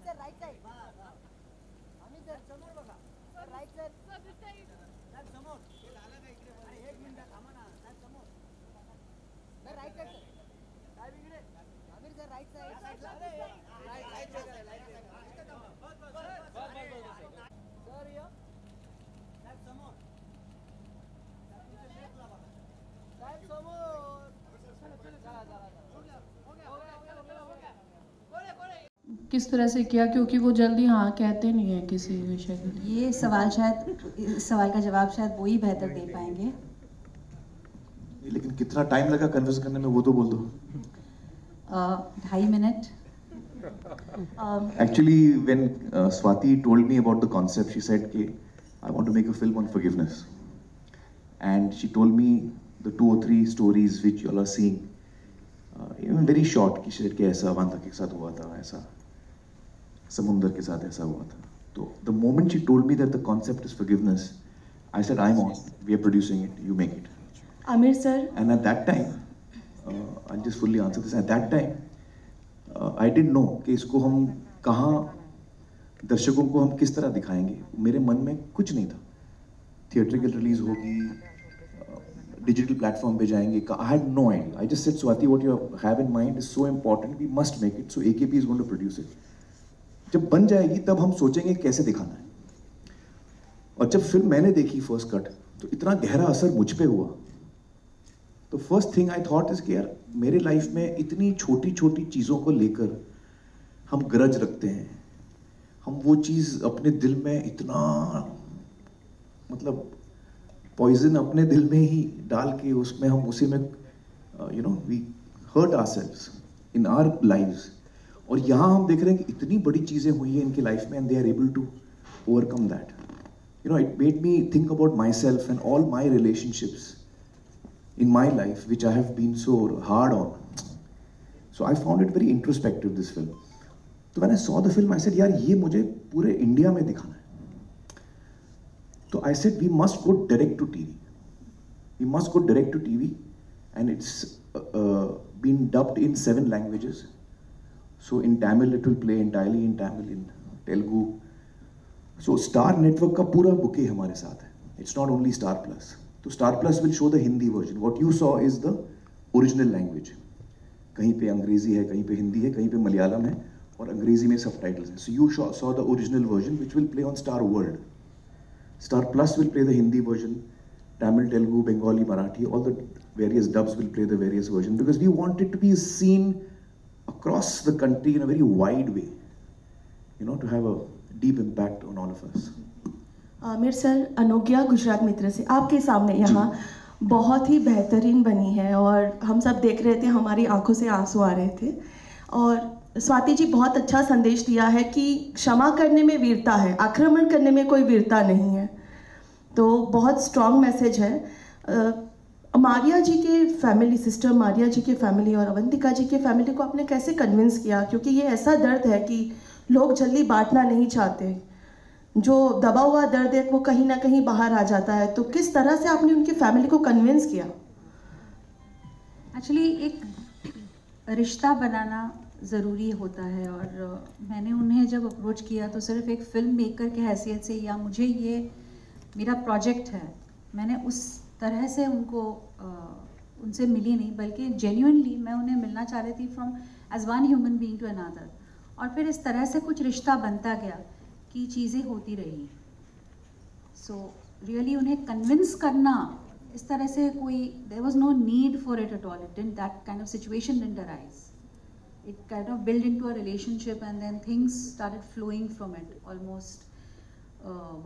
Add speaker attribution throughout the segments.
Speaker 1: sir, right side. Aamir sir, समोर बघा. Sir, right sir. Sir, समोर. हे झालं का इकडे? अरे एक मिनिट थांबा ना. Sir, समोर. Sir, right side sir. काय इकडे? Aamir sir, right side. Right side sir. Sir, here. Sir, समोर. Sir, समोर.
Speaker 2: किस तरह से किया, क्योंकि वो जल्दी हाँ कहते नहीं है किसी विषय के लिए।
Speaker 3: ये सवाल शायद, इस सवाल का जवाब शायद वो ही बेहतर दे पाएंगे।
Speaker 4: लेकिन कितना टाइम लगा कन्विंस करने में, वो तो बोल दो।
Speaker 3: 2.5 minute.
Speaker 4: Actually, when Swati told me about the concept, she said, "Ki, I want to make a film on forgiveness," and she told me the 2 or 3 stories which you all are seeing, even very short. She said कि ऐसा वांता के साथ हुआ था, ऐसा समुंदर के साथ ऐसा हुआ था. तो the moment she told me that the concept is forgiveness, I said, "I'm on. We are producing it. You make it."
Speaker 2: Aamir sir.
Speaker 4: And at that time, I'll just fully answer this. At that time, I didn't know कि इसको हम कहाँ दर्शकों को हम किस तरह दिखाएंगे. मेरे मन में कुछ नहीं था. थिएट्रिकल रिलीज होगी, डिजिटल प्लेटफॉर्म पे जाएंगे. I had no idea. I just said, Swati, what you have in mind is so important. We must make it. So AKP is going to produce it. जब बन जाएगी तब हम सोचेंगे कैसे दिखाना है. और जब फिल्म मैंने देखी फर्स्ट कट, तो इतना गहरा असर मुझ पे हुआ. तो first thing I thought is कि यार मेरे लाइफ में इतनी छोटी छोटी चीज़ों को लेकर हम ग्रज रखते हैं. हम वो चीज़ अपने दिल में इतना मतलब पॉइजन अपने दिल में ही डाल के उसमें हम उसी में we hurt ourselves in our lives. और यहाँ हम देख रहे हैं कि इतनी बड़ी चीज़ें हुई हैं इनकी लाइफ में and they are able to overcome that. It made me think about myself and all my relationships in my life, which I have been so hard on. So I found it very introspective, this film. So when I saw the film, I said, यार ये मुझे पूरे India में दिखाना है. So I said, we must go direct to TV. We must go direct to TV, and it's been dubbed in 7 languages. So in Tamil, it will play entirely in Tamil, in Telugu. So Star Network का पूरा bouquet हमारे साथ है. It's not only Star Plus. तो Star Plus will show the Hindi version. What you saw is the original language. कहीं पे अंग्रेजी है, कहीं पे हिंदी है, कहीं पे मलयालम है और अंग्रेजी में subtitles हैं. So you saw the original version which will play on Star World. Star Plus will play the Hindi version. Tamil, Telugu, Bengali, Marathi, all the various dubs will play the various versions because we want it to be seen across the country in a very wide way. To have a deep impact on all of us.
Speaker 2: Aamir sir, अनुज्ञा गुजरात मित्र से आपके सामने यहाँ बहुत ही बेहतरीन बनी है और हम सब देख रहे थे, हमारी आंखों से आंसू आ रहे थे. और स्वाति जी बहुत अच्छा संदेश दिया है कि क्षमा करने में वीरता है, आक्रमण करने में कोई वीरता नहीं है. तो बहुत स्ट्रॉन्ग मैसेज है. मारिया जी के फैमिली, सिस्टर मारिया जी के फैमिली और अवंतिका जी के फैमिली को आपने कैसे कन्विंस किया, क्योंकि ये ऐसा दर्द है कि लोग जल्दी बांटना नहीं चाहते. जो दबा हुआ दर्द है वो कहीं ना कहीं बाहर आ जाता है. तो किस तरह से आपने उनकी फैमिली को कन्विंस किया?
Speaker 3: एक्चुअली एक रिश्ता बनाना ज़रूरी होता है और मैंने उन्हें जब अप्रोच किया तो सिर्फ एक फिल्म मेकर के हैसियत से या मुझे ये मेरा प्रोजेक्ट है, मैंने उस तरह से उनसे मिली नहीं, बल्कि जेन्युइनली मैं उन्हें मिलना चाह रही थी from as one human being to another. और फिर इस तरह से कुछ रिश्ता बनता गया कि चीज़ें होती रही. सो रियली उन्हें कन्विंस करना इस तरह से कोई, there was no need for it at all. It didn't, that kind of situation didn't arise. It kind of build into a relationship and then things started flowing from it, almost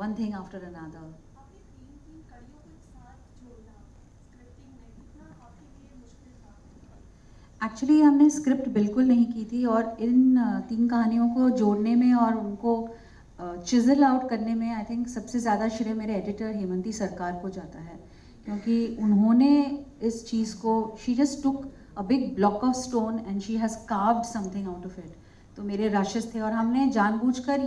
Speaker 3: one thing after another. Actually हमने script बिल्कुल नहीं की थी और इन 3 कहानियों को जोड़ने में और उनको चिजल आउट करने में आई थिंक सबसे ज़्यादा श्रेय मेरे एडिटर हेमंती सरकार को जाता है, क्योंकि उन्होंने इस चीज़ को, she just took a big block of stone and she has carved something out of it. तो मेरे रशेस थे और हमने जानबूझकर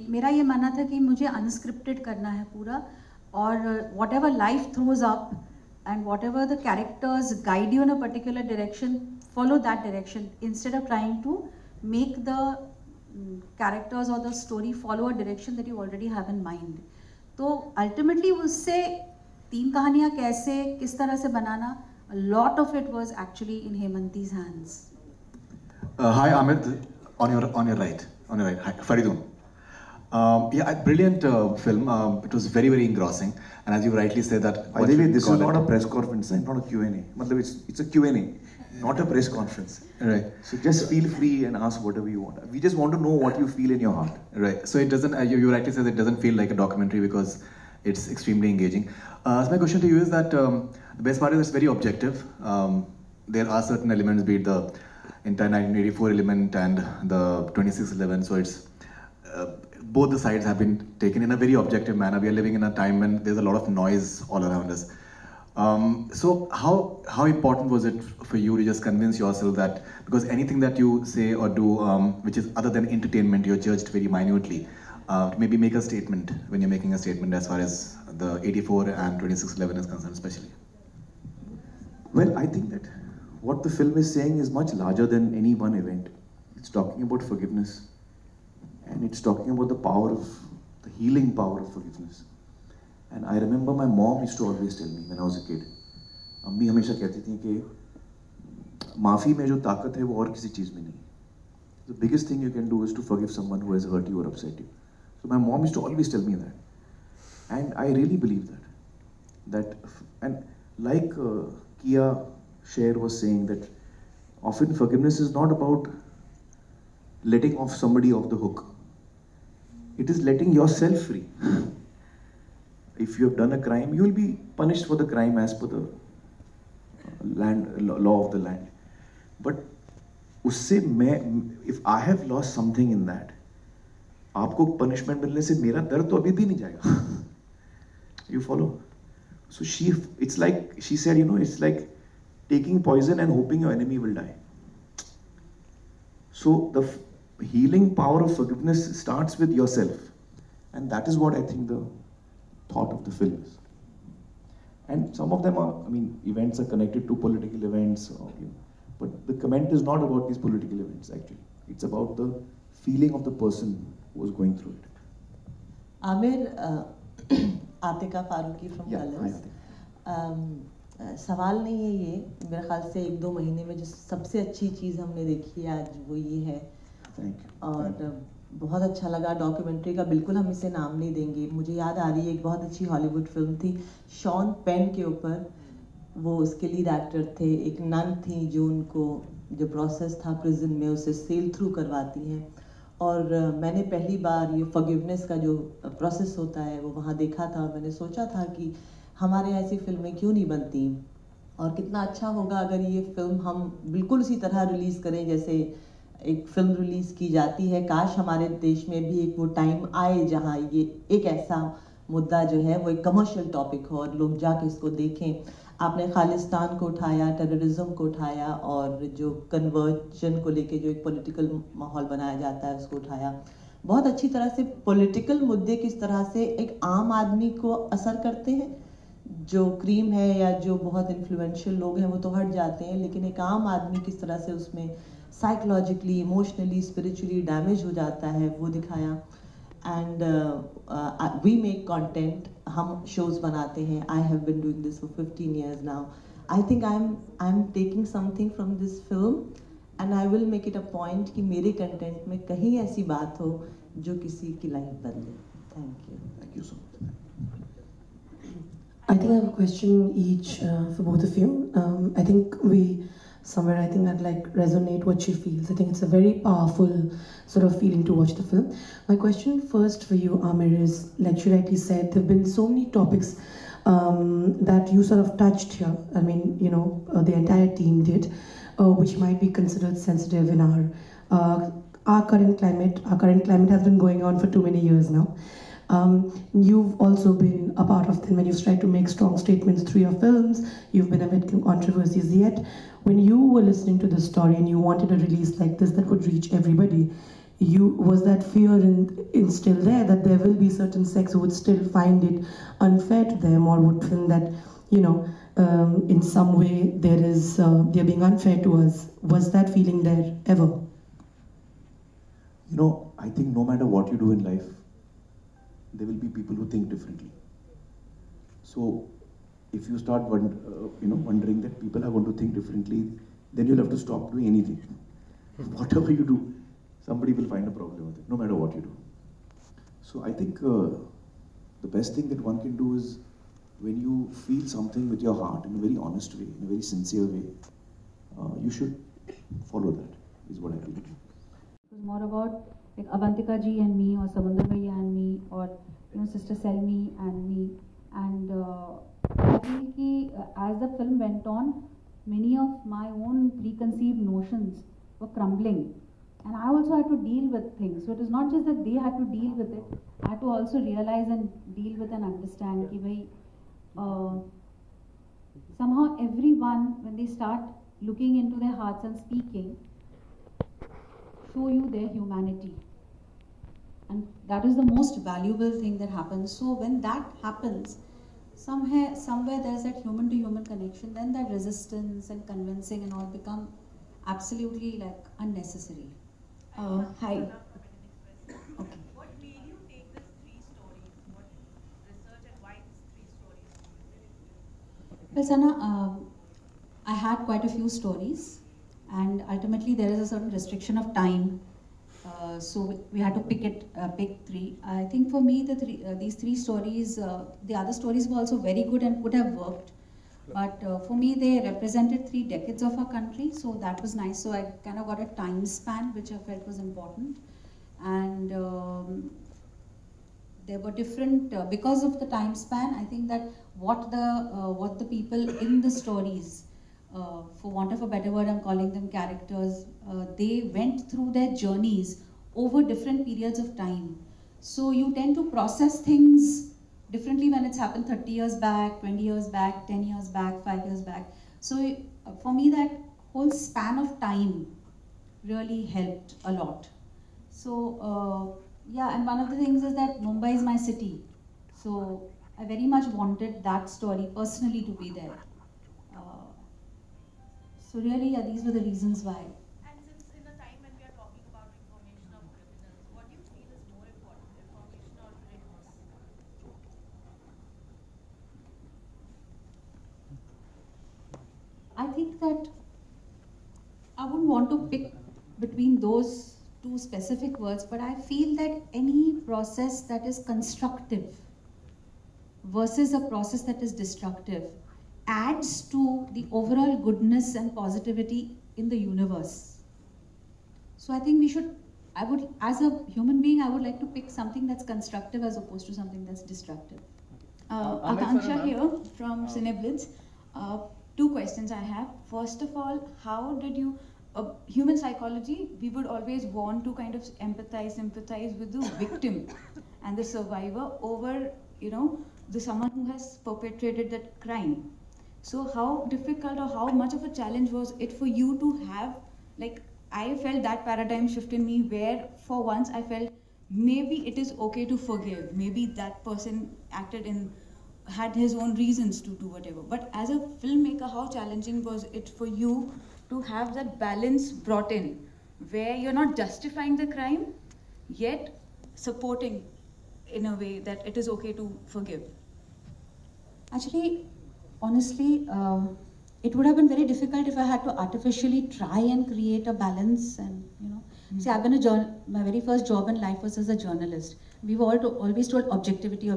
Speaker 3: मेरा ये मानना था कि मुझे अनस्क्रिप्टेड करना है पूरा, और what ever life throws up and whatever the characters guide you in a particular direction, follow that direction instead of trying to make the characters or the story follow a direction that you already have in mind. तो ultimately उससे 3 कहानियाँ कैसे किस तरह से बनाना, a lot of it was actually in Hemanti's hands.
Speaker 5: Hi Aamir, on your right, Hi, Faridun. Yeah, brilliant film. It was very, very engrossing, and as you rightly said that.
Speaker 4: By the way, this is not a press conference, not a Q&A. It's a Q&A, not a press conference.
Speaker 5: Right.
Speaker 4: So just feel free and ask whatever you want. We just want to know what you feel in your heart.
Speaker 5: Right. So it doesn't. You rightly said it doesn't feel like a documentary because it's extremely engaging. So my question to you is that the best part is it's very objective. There are certain elements, be it the entire 1984 element and the 2611. So it's both the sides have been taken in a very objective manner. We are living in a time when there's a lot of noise all around us. So how important was it for you to just convince yourself that, because anything that you say or do which is other than entertainment, you're judged very minutely, to maybe make a statement when you're making a statement as far as the 84 and 2611 is concerned especially?
Speaker 4: Well, I think that what the film is saying is much larger than any one event. It's talking about forgiveness. And it's talking about the healing power of forgiveness. And I remember my mom used to always tell me when I was a kid, अम्मी हमेशा कहती थी कि माफ़ी में जो ताकत है वो और किसी चीज़ में नहीं. The biggest thing you can do is to forgive someone who has hurt you or upset you. So my mom used to always tell me that. And I really believe that. And like Kia Sher was saying, that often forgiveness is not about letting off somebody off the hook. It is letting yourself free. If you have done a crime, you will be punished for the crime as per the law of the land. But उससे if I have lost something in that, आपको punishment मिलने से मेरा दर्द तो अभी भी नहीं जाएगा. You follow? So it's like she said, it's like taking poison and hoping your enemy will die. So the healing power of forgiveness starts with yourself, and that is what I think the thought of the film is. And some of them are, events are connected to political events, but the comment is not about these political events actually. It's about the feeling of the person who was going through it.
Speaker 2: Aamir, Atika Faruqi from Colors. सवाल नहीं है ये, मेरे ख्याल से 1-2 महीने में जो सबसे अच्छी चीज़ हमने देखी है आज वो ये है. और बहुत अच्छा लगा. डॉक्यूमेंट्री का बिल्कुल हम इसे नाम नहीं देंगे. मुझे याद आ रही है एक बहुत अच्छी हॉलीवुड फिल्म थी शॉन पेन के ऊपर, वो उसके लीड एक्टर थे. एक नन थी जो उनको जो प्रोसेस था प्रिजन में उसे सेल थ्रू करवाती हैं. और मैंने पहली बार ये फॉरगिवनेस का जो प्रोसेस होता है वो वहाँ देखा था. मैंने सोचा था कि हमारे ऐसी फिल्में क्यों नहीं बनती, और कितना अच्छा होगा अगर ये फिल्म हम बिल्कुल उसी तरह रिलीज़ करें जैसे एक फिल्म रिलीज़ की जाती है. काश हमारे देश में भी एक वो टाइम आए जहाँ ये एक ऐसा मुद्दा जो है वो एक कमर्शियल टॉपिक हो और लोग जाके इसको देखें. आपने खालिस्तान को उठाया, टेररिज्म को उठाया, और जो कन्वर्जन को लेके जो एक पॉलिटिकल माहौल बनाया जाता है उसको उठाया. बहुत अच्छी तरह से पॉलिटिकल मुद्दे किस तरह से एक आम आदमी को असर करते हैं. जो क्रीम है या जो बहुत इन्फ्लुएंशियल लोग हैं वो तो हट जाते हैं, लेकिन एक आम आदमी किस तरह से उसमें साइकोलॉजिकली, इमोशनली, स्पिरिचुअली डैमेज हो जाता है वो दिखाया. एंड वी मेक कंटेंट, हम शोज़ बनाते हैं. I have been doing this for 15 years now. I think I am taking something from this film and I will make it a point कि मेरे कंटेंट में कहीं ऐसी बात हो जो किसी की लाइफ बदले. Thank you.
Speaker 4: Thank you so much.
Speaker 6: I think I have a question each for both of you. I think I'd like resonate what she feels. I think it's a very powerful sort of feeling to watch the film. My question first for you, Aamir, is like she rightly said, there have been so many topics that you sort of touched here. The entire team did, which might be considered sensitive in our current climate. Our current climate has been going on for too many years now. You've also been a part of them when you've tried to make strong statements through your films. You've been a victim of controversies. Yet, when you were listening to the story and you wanted a release like this that would reach everybody, was that fear still there, that there will be certain sects who would still find it unfair to them, or would feel that, in some way they're being unfair to us? Was that feeling there ever?
Speaker 4: You know, I think no matter what you do in life, there will be people who think differently. So, if you start wondering that people are going to think differently, then you'll have to stop doing anything. Whatever you do, somebody will find a problem with it, no matter what you do. So I think the best thing that one can do is when you feel something with your heart in a very honest way, in a very sincere way, you should follow that, is what I believe.
Speaker 3: It was more about like Avantika ji and me, or Samundar Bhaiya and me, or Sister Selmi and me. And I feel ki, as the film went on, many of my own preconceived notions were crumbling. And I also had to deal with things. So it is not just that they had to deal with it, I had to also realize and deal with and understand ki bhai, somehow everyone, when they start looking into their hearts and speaking, show you their humanity. And that is the most valuable thing that happens. So when that happens, somewhere there's that human to human connection, then that resistance and convincing and all become absolutely like unnecessary.
Speaker 2: Hi.
Speaker 3: Okay.
Speaker 7: What made you take these 3 stories? What research and why these 3 stories?
Speaker 3: Well, Sana, I had quite a few stories, and ultimately there is a certain restriction of time. So we had to pick 3. I think for me, these 3 stories, the other stories were also very good and could have worked. But for me, they represented 3 decades of our country, so that was nice. So I kind of got a time span, which I felt was important. And there were different, because of the time span, I think that what the people in the stories, for want of a better word, I'm calling them characters, they went through their journeys over different periods of time. So you tend to process things differently when it's happened 30 years back, 20 years back, 10 years back, 5 years back. So for me, that whole span of time really helped a lot. So yeah, and one of the things is that Mumbai is my city. So I very much wanted that story personally to be there. So really, yeah, these were the reasons why.
Speaker 7: And since in a time when we are talking about information or criminals, what do you feel is more important, information or criminals?
Speaker 3: I think that I wouldn't want to pick between those 2 specific words, but I feel that any process that is constructive versus a process that is destructive adds to the overall goodness and positivity in the universe. So I think as a human being, I would like to pick something that's constructive as opposed to something that's destructive.
Speaker 8: Akanksha here from Cineblitz. 2 questions I have. First of all, how did you, human psychology, we would always want to kind of sympathize with the victim and the survivor over, someone who has perpetrated that crime. So how difficult or how much of a challenge was it for you to have, like, I felt that paradigm shift in me where for once I felt maybe it is okay to forgive. Maybe that person had his own reasons to do whatever. But as a filmmaker, how challenging was it for you to have that balance brought in, where you're not justifying the crime, yet supporting in a way that it is okay to forgive?
Speaker 3: Actually, honestly, it would have been very difficult if I had to artificially try and create a balance. And see, I've been my very first job in life was as a journalist. We were always told objectivity,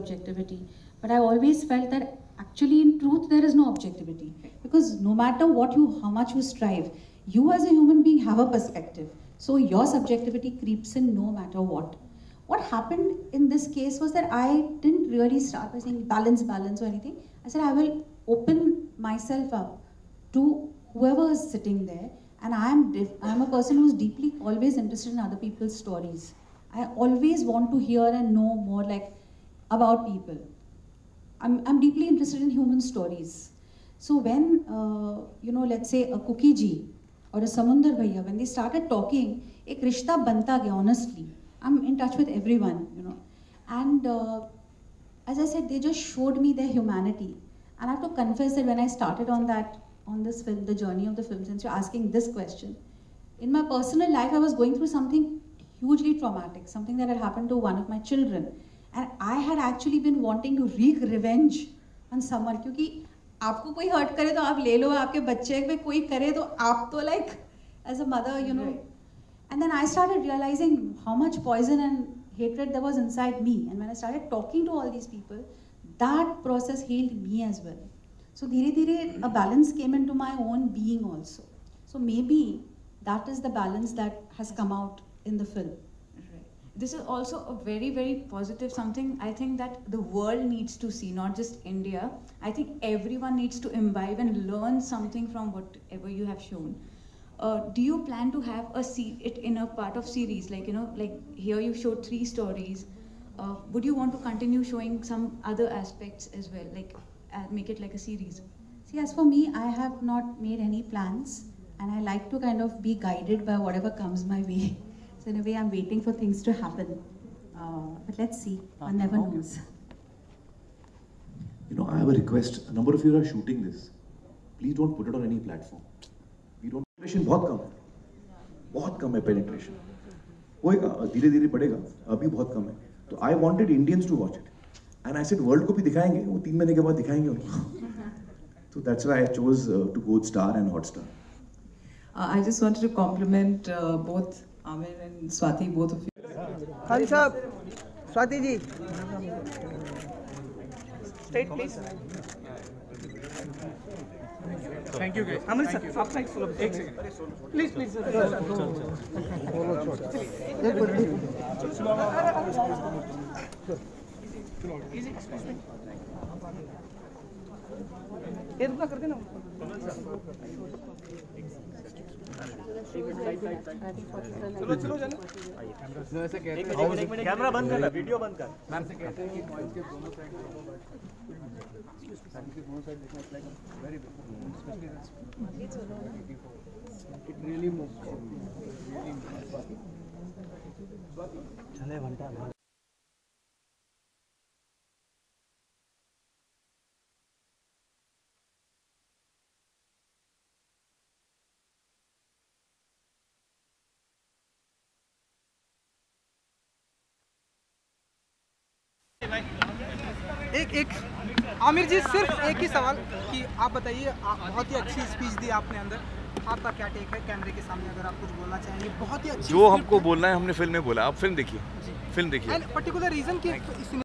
Speaker 3: but I always felt that actually in truth there is no objectivity, because no matter how much you strive, you as a human being have a perspective. So your subjectivity creeps in no matter what. What happened in this case was that I didn't really start by saying balance or anything. I said I will open myself up to whoever is sitting there, and I'm a person who's deeply always interested in other people's stories. I always want to hear and know more about people. I'm deeply interested in human stories. So when let's say a Cookie ji or a Samundar Bhaiya, when they started talking, ek rishta banta gaya, honestly. I'm in touch with everyone, and as I said, they just showed me their humanity. And I have to confess that when I started on this film, the journey of the film, since you're asking this question, in my personal life, I was going through something hugely traumatic, something that had happened to one of my children, and I had actually been wanting to wreak revenge on someone, क्योंकि आपको कोई hurt करे तो आप ले लो, आपके बच्चे पे कोई करे तो आप तो like as a mother, you know. And then I started realizing how much poison and hatred there was inside me, and when I started talking to all these people, that process healed me as well. So dhire dhire a balance came into my own being also. So maybe that is the balance that has come out in the film.
Speaker 8: This is also a very, very positive something I think that the world needs to see, not just India. I think everyone needs to imbibe and learn something from whatever you have shown. Do you plan to have it in a part of series, like, you know, like here you showed 3 stories. Would you want to continue showing some other aspects as well, like make it like a series?
Speaker 3: See, as for me, I have not made any plans, and I like to kind of be guided by whatever comes my way. So in a way, I'm waiting for things to happen. But let's see, one never knows.
Speaker 4: You know, I have a request. A number of you are shooting this. Please don't put it on any platform. We don't. Penetration बहुत कम है penetration. होएगा, धीरे धीरे बढ़ेगा, अभी बहुत कम है. तो I wanted Indians to watch it, and I said world को भी दिखाएंगे, वो 3 महीने के बाद दिखाएंगे उनको. So that's why I chose to go with Star and Hotstar.
Speaker 9: I just wanted to compliment both Aamir and Swati, both of you.
Speaker 1: Khan साहब, Swati ji, straight please.
Speaker 10: Thank you guys.
Speaker 1: Aamir sir, आपका एक सोलो. एक second. Please please sir. Easy. ये रुकना कर देना. चलो जाना. कैमरा बंद कर, वीडियो बंद कर. मैम से कहते हैं कि कॉइन के दोनों साइड दोनों साइड देखना वेरी इट रियली मूव्स. चले घंटा. एक आमिर जी, सिर्फ एक ही सवाल कि आप बताइए, बहुत ही अच्छी स्पीच दी आपने अंदर, आपका क्या टेक है कैमरे के सामने, अगर आप कुछ बोलना चाहेंगे? बहुत ही अच्छी,
Speaker 11: जो हमको बोलना है हमने फिल्म में बोला. आप फिल्म देखिए, फिल्म देखिए.
Speaker 1: पर्टिकुलर रीजन कि